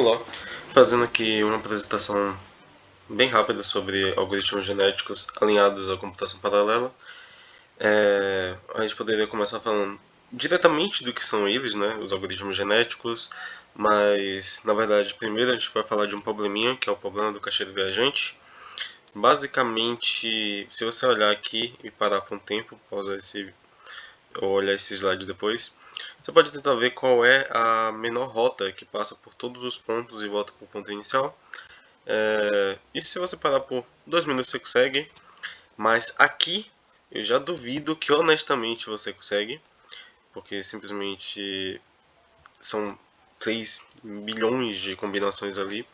Olá, fazendo aqui uma apresentação bem rápida sobre algoritmos genéticos alinhados à computação paralela. A gente poderia começar falando diretamente do que são eles, né, os algoritmos genéticos, mas na verdade primeiro a gente vai falar de um probleminha, que é o problema do caixeiro viajante. Basicamente, se você olhar aqui e parar por um tempo, pausar ou olhar esse slide depois, você pode tentar ver qual é a menor rota que passa por todos os pontos e volta para o ponto inicial. E se você parar por 2 minutos você consegue, mas aqui eu já duvido que honestamente você consegue, porque simplesmente são 3 bilhões de combinações ali.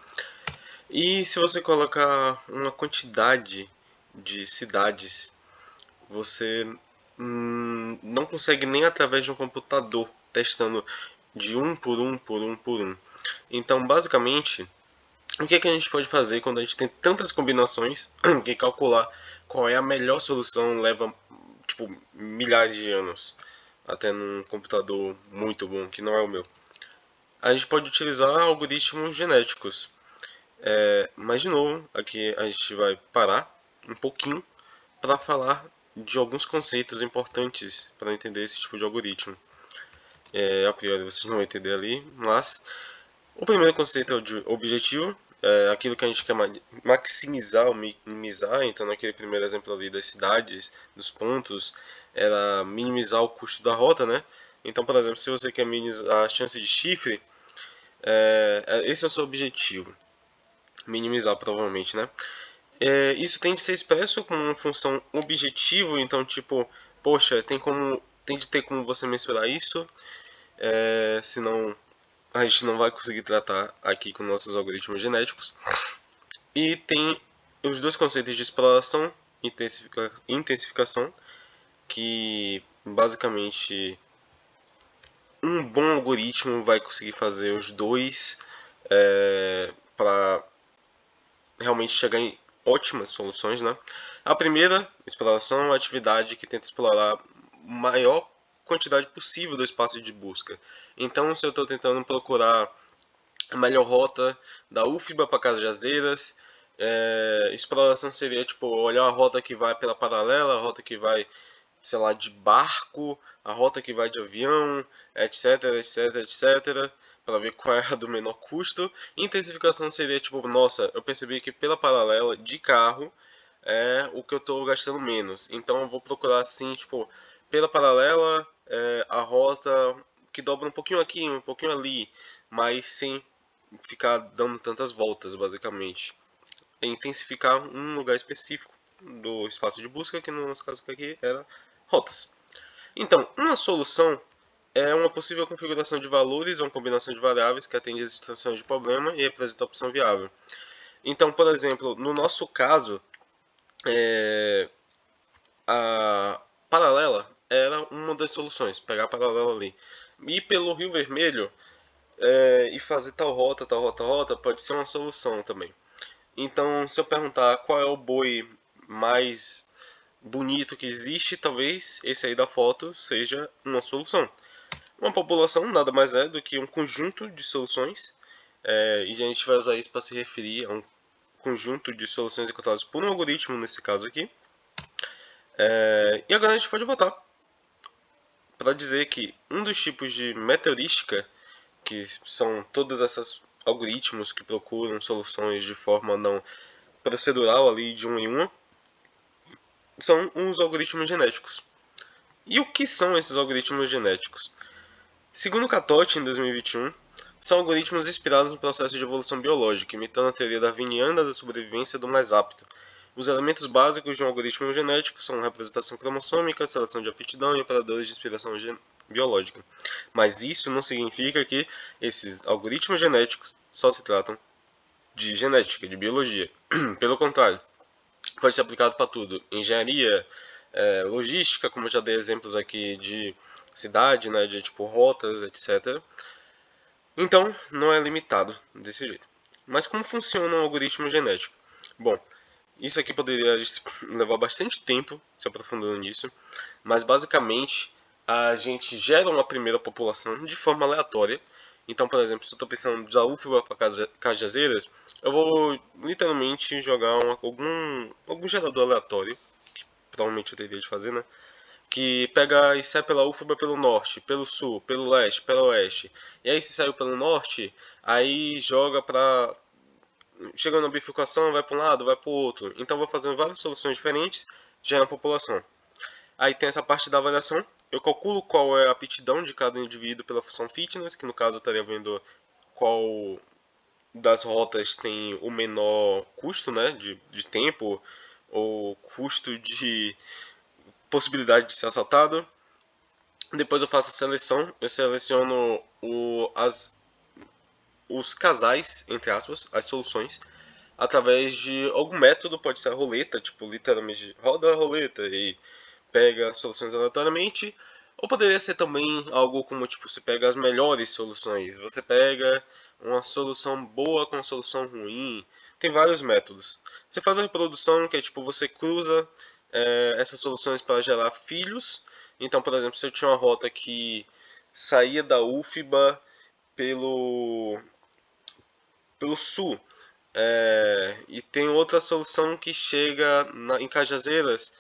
E se você colocar uma quantidade de cidades, você não consegue nem através de um computador testando de um por um por um por um. Então, basicamente, o que é que a gente pode fazer quando a gente tem tantas combinações que calcular qual é a melhor solução leva tipo milhares de anos até num computador muito bom que não é o meu. A gente pode utilizar algoritmos genéticos. Mas de novo, aqui a gente vai parar um pouquinho para falar de alguns conceitos importantes para entender esse tipo de algoritmo. A priori vocês não vão entender ali, mas o primeiro conceito é o de objetivo, aquilo que a gente quer maximizar ou minimizar. Então, naquele primeiro exemplo ali das cidades, dos pontos, era minimizar o custo da rota, né? Então, por exemplo, se você quer minimizar a chance de chifre, esse é o seu objetivo. Minimizar, provavelmente, né? Isso tem de ser expresso como uma função objetivo, então, tipo, poxa, tem de ter como você mensurar isso, senão a gente não vai conseguir tratar aqui com nossos algoritmos genéticos. E tem os dois conceitos de exploração e intensificação, que basicamente um bom algoritmo vai conseguir fazer os dois para realmente chegar em ótimas soluções, né? A primeira, exploração, é uma atividade que tenta explorar a maior quantidade possível do espaço de busca. Então, se eu estou tentando procurar a melhor rota da UFBA para Cajazeiras, exploração seria tipo olhar a rota que vai pela paralela, a rota que vai, sei lá, de barco, a rota que vai de avião, etc, etc, etc, para ver qual é a do menor custo. Intensificação seria tipo, nossa, eu percebi que pela paralela de carro é o que eu estou gastando menos, então eu vou procurar assim, tipo, pela paralela, a rota que dobra um pouquinho aqui, um pouquinho ali, mas sem ficar dando tantas voltas, basicamente. É intensificar um lugar específico do espaço de busca, que no nosso caso aqui era rotas. Então, uma solução é uma possível configuração de valores ou uma combinação de variáveis que atende às instruções de problema e representa a opção viável. Então, por exemplo, no nosso caso, a paralela era uma das soluções, pegar a paralela ali. Ir pelo Rio Vermelho e fazer tal rota, tal rota, tal rota, pode ser uma solução também. Então, se eu perguntar qual é o boi mais bonito que existe, talvez esse aí da foto seja uma solução. Uma população nada mais é do que um conjunto de soluções, e a gente vai usar isso para se referir a um conjunto de soluções encontradas por um algoritmo, nesse caso aqui. E agora a gente pode voltar para dizer que um dos tipos de meta-heurística, que são todos esses algoritmos que procuram soluções de forma não procedural ali de uma em uma, são os algoritmos genéticos. E o que são esses algoritmos genéticos? Segundo Cattoti, em 2021, são algoritmos inspirados no processo de evolução biológica, imitando a teoria darwiniana da sobrevivência do mais apto. Os elementos básicos de um algoritmo genético são representação cromossômica, seleção de aptidão e operadores de inspiração biológica. Mas isso não significa que esses algoritmos genéticos só se tratam de genética, de biologia. Pelo contrário, pode ser aplicado para tudo. Engenharia, logística, como eu já dei exemplos aqui de cidade, né, de tipo rotas, etc. Então, não é limitado desse jeito. Mas como funciona um algoritmo genético? Bom, isso aqui poderia levar bastante tempo se aprofundando nisso, mas basicamente a gente gera uma primeira população de forma aleatória Então, por exemplo, se eu estou pensando da UFBA para Cajazeiras, eu vou literalmente jogar algum gerador aleatório, que provavelmente eu teria de fazer, né? Que pega e sai pela UFBA pelo norte, pelo sul, pelo leste, pelo oeste. E aí se saiu pelo norte, aí joga pra... Chega na bifurcação, vai para um lado, vai para o outro. Então vou fazendo várias soluções diferentes, gera a população. Aí tem essa parte da avaliação. Eu calculo qual é a aptidão de cada indivíduo pela função fitness, que no caso eu estaria vendo qual das rotas tem o menor custo, né, de tempo, ou custo de possibilidade de ser assaltado. Depois eu faço a seleção, eu seleciono os casais, entre aspas, as soluções, através de algum método, pode ser a roleta, tipo, literalmente roda a roleta e pega soluções aleatoriamente, ou poderia ser também algo como, tipo, você pega as melhores soluções, você pega uma solução boa com uma solução ruim, tem vários métodos. Você faz uma reprodução que é, tipo, você cruza essas soluções para gerar filhos. Então, por exemplo, se eu tinha uma rota que saía da UFBA pelo, pelo sul, e tem outra solução que chega em Cajazeiras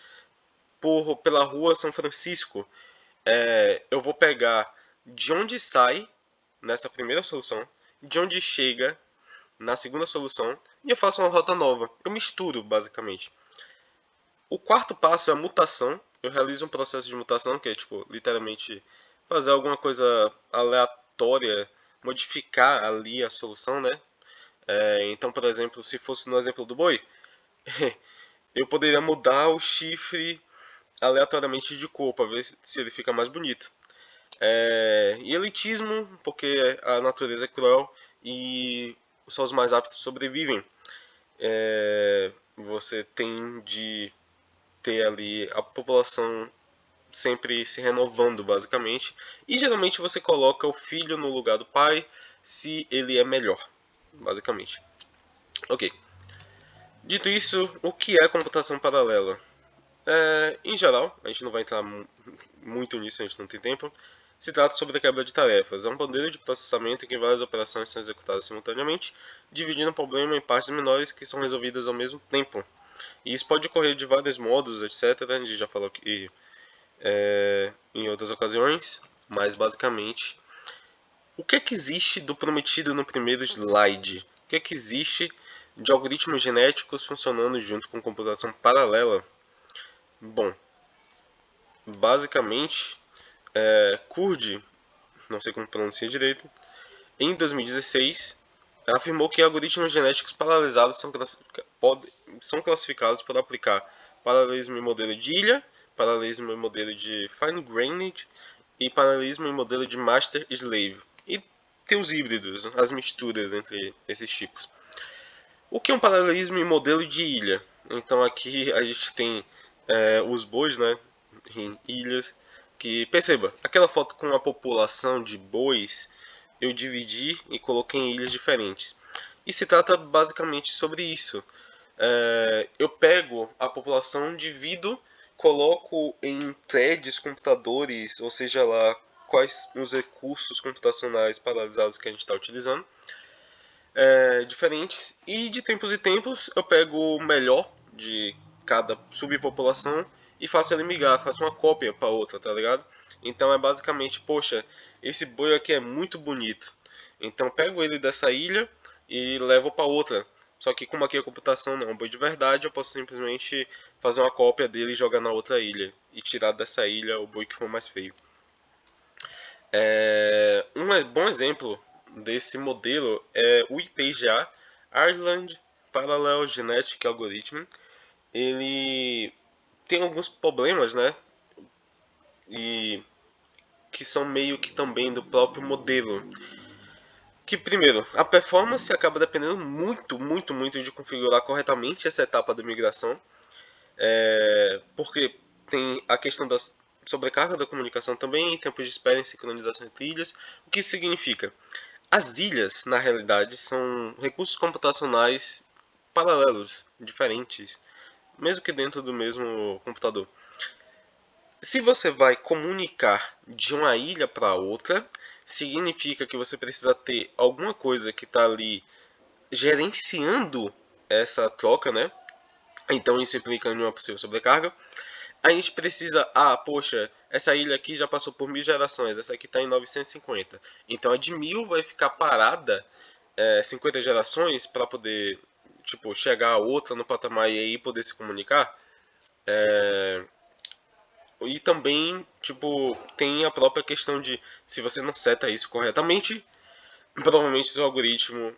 pela rua São Francisco, eu vou pegar de onde sai nessa primeira solução, de onde chega na segunda solução, e eu faço uma rota nova. Eu misturo, basicamente. O quarto passo é a mutação. Eu realizo um processo de mutação, que é, tipo, literalmente fazer alguma coisa aleatória, modificar ali a solução, né? Então, por exemplo, se fosse no exemplo do boi, eu poderia mudar o chifre aleatoriamente de cor, para ver se ele fica mais bonito. E elitismo, porque a natureza é cruel e só os mais aptos sobrevivem. Você tem de ter ali a população sempre se renovando, basicamente. E geralmente você coloca o filho no lugar do pai se ele é melhor, basicamente. Ok. Dito isso, o que é computação paralela? Em geral, a gente não vai entrar muito nisso, a gente não tem tempo. Se trata sobre a quebra de tarefas. É um modelo de processamento em que várias operações são executadas simultaneamente, dividindo o problema em partes menores que são resolvidas ao mesmo tempo. E isso pode ocorrer de vários modos, etc. A gente já falou aqui em outras ocasiões, mas basicamente, o que é que existe do prometido no primeiro slide? O que é que existe de algoritmos genéticos funcionando junto com computação paralela? Bom, basicamente, Kurd, não sei como pronuncia direito, em 2016 afirmou que algoritmos genéticos paralelizados são classificados por aplicar paralelismo em modelo de ilha, paralelismo em modelo de fine-grained e paralelismo em modelo de master-slave. E tem os híbridos, as misturas entre esses tipos. O que é um paralelismo em modelo de ilha? Então aqui a gente tem os bois, né, em ilhas, que perceba, aquela foto com a população de bois eu dividi e coloquei em ilhas diferentes. E se trata basicamente sobre isso. Eu pego a população, divido, coloco em threads, computadores, ou seja lá quais os recursos computacionais paralisados que a gente está utilizando, diferentes, e de tempos em tempos eu pego o melhor de cada subpopulação e faço ele migrar, faço uma cópia para outra, tá ligado? Então é basicamente, poxa, esse boi aqui é muito bonito, então pego ele dessa ilha e levo para outra. Só que como aqui a computação não é um boi de verdade, eu posso simplesmente fazer uma cópia dele e jogar na outra ilha e tirar dessa ilha o boi que for mais feio. Um bom exemplo desse modelo é o IPGA, Ireland Parallel Genetic Algorithm. Ele tem alguns problemas, né? E que são meio que também do próprio modelo. Que primeiro, a performance acaba dependendo muito, muito, muito de configurar corretamente essa etapa da migração, porque tem a questão da sobrecarga da comunicação também, tempos de espera em sincronização entre ilhas. O que isso significa? As ilhas, na realidade, são recursos computacionais paralelos, diferentes, mesmo que dentro do mesmo computador. Se você vai comunicar de uma ilha para outra, significa que você precisa ter alguma coisa que está ali gerenciando essa troca, né? Então isso implica em uma possível sobrecarga. A gente precisa, poxa, essa ilha aqui já passou por 1000 gerações, essa aqui está em 950. Então a de 1000 vai ficar parada 50 gerações para poder, tipo, chegar a outra no patamar e aí poder se comunicar. E também, tipo, tem a própria questão de, se você não seta isso corretamente, provavelmente seu algoritmo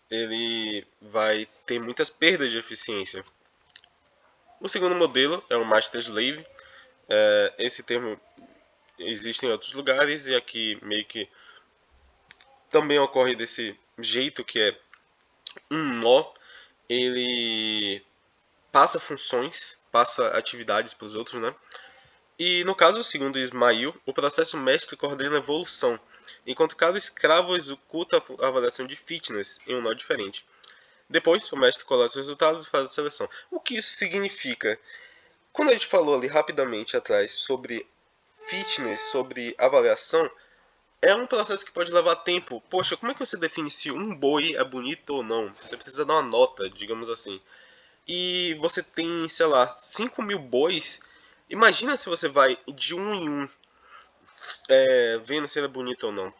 ele vai ter muitas perdas de eficiência. O segundo modelo é o Master Slave. Esse termo existe em outros lugares e aqui meio que também ocorre desse jeito, que é um nó, ele passa funções, passa atividades para os outros, né? E no caso, segundo Ismail, o processo mestre coordena a evolução, enquanto cada escravo executa a avaliação de fitness em um nó diferente. Depois, o mestre coleta os resultados e faz a seleção. O que isso significa? Quando a gente falou ali rapidamente atrás sobre fitness, sobre avaliação, é um processo que pode levar tempo. Poxa, como é que você define se um boi é bonito ou não? Você precisa dar uma nota, digamos assim. E você tem, sei lá, 5.000 bois. Imagina se você vai de um em um, vendo se ele é bonito ou não.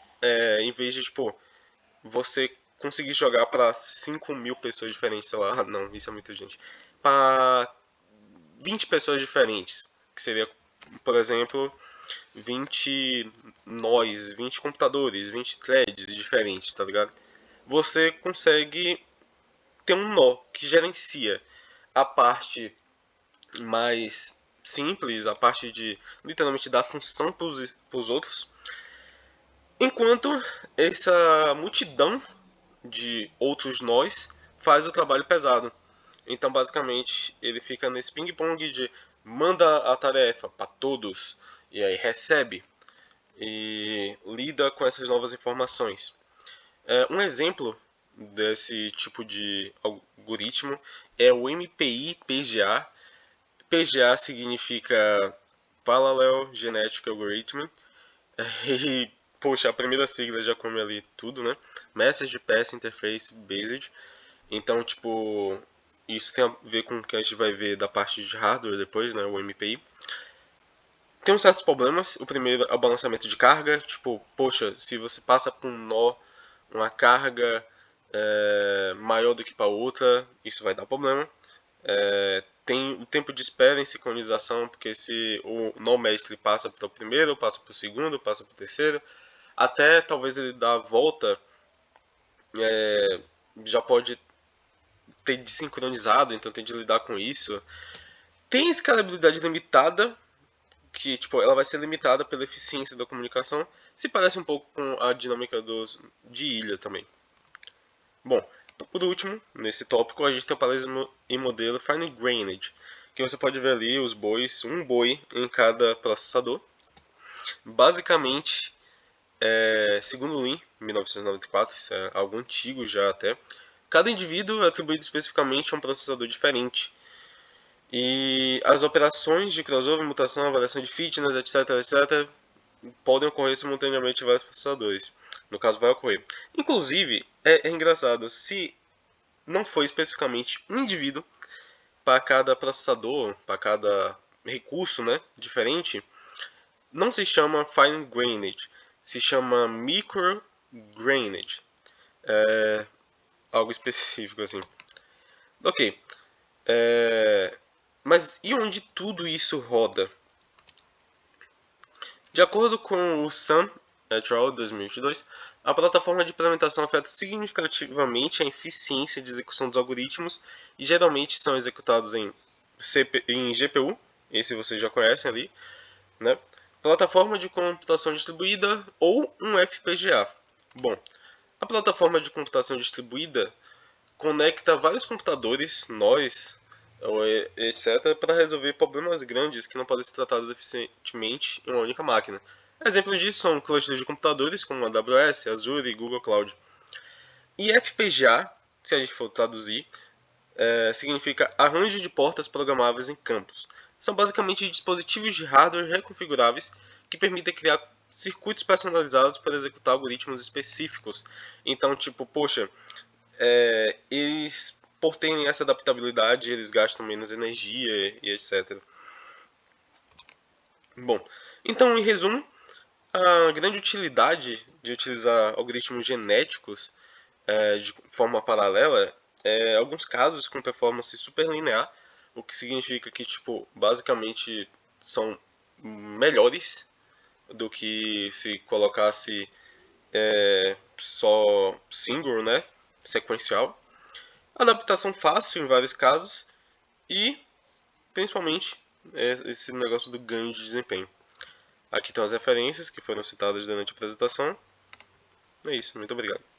Em vez de, tipo, você conseguir jogar para 5.000 pessoas diferentes, sei lá, não, isso é muita gente. Para 20 pessoas diferentes, que seria, por exemplo, 20 nós, 20 computadores, 20 threads diferentes, tá ligado? Você consegue ter um nó que gerencia a parte mais simples, a parte de literalmente dar função para os outros, enquanto essa multidão de outros nós faz o trabalho pesado. Então, basicamente, ele fica nesse ping-pong de manda a tarefa para todos e aí recebe e lida com essas novas informações. Um exemplo desse tipo de algoritmo é o MPI-PGA. PGA significa Parallel Genetic Algorithm. E, poxa, a primeira sigla já come ali tudo, né? Message Path Interface Based. Então, tipo, isso tem a ver com o que a gente vai ver da parte de hardware depois, né? O MPI. Tem uns certos problemas. O primeiro é o balanceamento de carga. Tipo, poxa, se você passa por um nó, uma carga maior do que para outra, isso vai dar problema. Tem o tempo de espera em sincronização, porque se o nó mestre passa para o primeiro, passa para o segundo, passa para o terceiro, até talvez ele dar a volta, já pode ter desincronizado, então tem de lidar com isso. Tem escalabilidade limitada, que tipo, ela vai ser limitada pela eficiência da comunicação, se parece um pouco com a dinâmica de ilha também. Bom, por último, nesse tópico, a gente tem o paralelismo em modelo Fine Grained, que você pode ver ali os bois, um boi em cada processador. Basicamente, segundo o Lean, 1994, isso é algo antigo já até, cada indivíduo é atribuído especificamente a um processador diferente. E as operações de crossover, mutação, avaliação de fitness, etc, etc, podem ocorrer simultaneamente em vários processadores. No caso, vai ocorrer. Inclusive, é engraçado, se não for especificamente um indivíduo para cada processador, para cada recurso, né, diferente, não se chama fine grained, se chama micro grained. Algo específico assim. Ok. Mas e onde tudo isso roda? De acordo com o Sun et al. 2022, a plataforma de implementação afeta significativamente a eficiência de execução dos algoritmos e geralmente são executados em GPU, esse vocês já conhecem ali, né? Plataforma de computação distribuída ou um FPGA. Bom, a plataforma de computação distribuída conecta vários computadores, nós, etc., para resolver problemas grandes que não podem ser tratados eficientemente em uma única máquina. Exemplos disso são clusters de computadores como AWS, Azure e Google Cloud. E FPGA, se a gente for traduzir, significa arranjo de portas programáveis em campos. São basicamente dispositivos de hardware reconfiguráveis que permitem criar circuitos personalizados para executar algoritmos específicos. Então, tipo, poxa, eles, por terem essa adaptabilidade, eles gastam menos energia e etc. Bom, então, em resumo, a grande utilidade de utilizar algoritmos genéticos de forma paralela alguns casos com performance superlinear, o que significa que, tipo, basicamente são melhores do que se colocasse só single, né, sequencial. Adaptação fácil em vários casos e, principalmente, esse negócio do ganho de desempenho. Aqui estão as referências que foram citadas durante a apresentação. É isso, muito obrigado.